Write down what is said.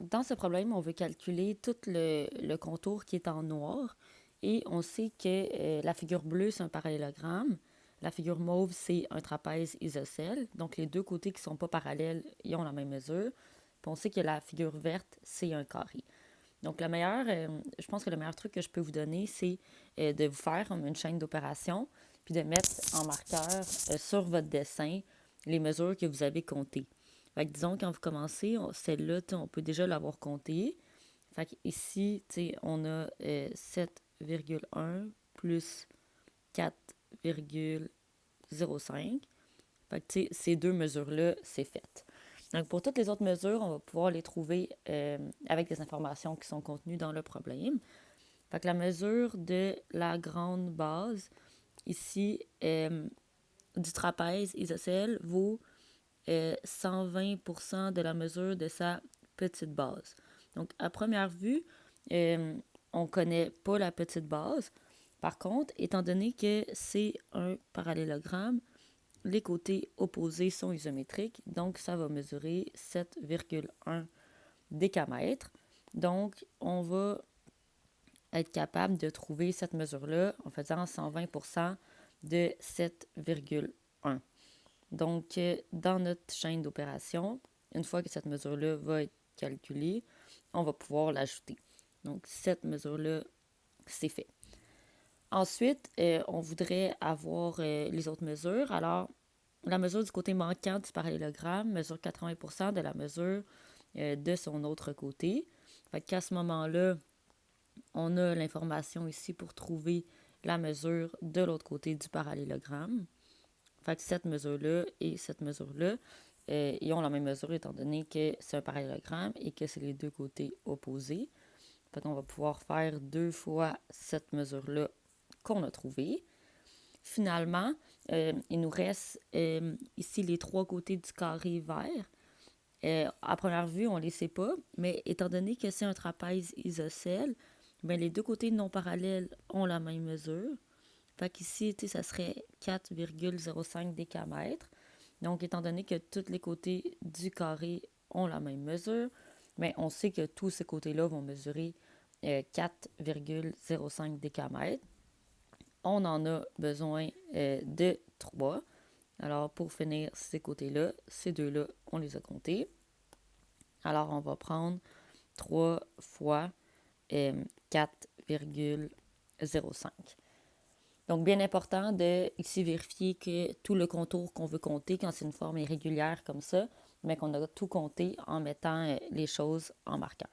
dans ce problème, on veut calculer tout le contour qui est en noir et on sait que la figure bleue, c'est un parallélogramme. La figure mauve, c'est un trapèze isocèle. Donc, les deux côtés qui ne sont pas parallèles, ils ont la même mesure. Puis on sait que la figure verte, c'est un carré. Donc, je pense que le meilleur truc que je peux vous donner, c'est de vous faire une chaîne d'opérations, puis de mettre en marqueur sur votre dessin les mesures que vous avez comptées. Fait que disons, quand vous commencez, celle-là, on peut déjà l'avoir comptée. Fait que ici, on a 7,1 plus 4,05. Fait que, ces deux mesures-là, c'est fait. Donc, pour toutes les autres mesures, on va pouvoir les trouver avec des informations qui sont contenues dans le problème. Fait que la mesure de la grande base, ici, du trapèze isocèle, vaut 120% de la mesure de sa petite base. Donc, à première vue, on ne connaît pas la petite base. Par contre, étant donné que c'est un parallélogramme, les côtés opposés sont isométriques, donc ça va mesurer 7,1 décamètres. Donc, on va être capable de trouver cette mesure-là en faisant 120% de 7,1. Donc, dans notre chaîne d'opération, une fois que cette mesure-là va être calculée, on va pouvoir l'ajouter. Donc, cette mesure-là, c'est fait. Ensuite, on voudrait avoir les autres mesures. Alors, la mesure du côté manquant du parallélogramme mesure 80% de la mesure de son autre côté. Fait qu'à ce moment-là, on a l'information ici pour trouver la mesure de l'autre côté du parallélogramme. Fait que cette mesure-là et cette mesure-là, ils ont la même mesure étant donné que c'est un parallélogramme et que c'est les deux côtés opposés. Fait qu'on va pouvoir faire 2 fois cette mesure-là qu'on a trouvée. Finalement, il nous reste ici les trois côtés du carré vert. À première vue, on ne les sait pas, mais étant donné que c'est un trapèze isocèle, bien, les deux côtés non parallèles ont la même mesure. Fait qu'ici, ça serait 4,05 décamètres. Donc, étant donné que tous les côtés du carré ont la même mesure, bien, on sait que tous ces côtés-là vont mesurer 4,05 décamètres. On en a besoin de 3. Alors, pour finir ces côtés-là, ces deux-là, on les a comptés. Alors, on va prendre 3 fois 4,05. Donc, bien important de ici vérifier que tout le contour qu'on veut compter, quand c'est une forme irrégulière comme ça, mais qu'on a tout compté en mettant les choses en marqueur.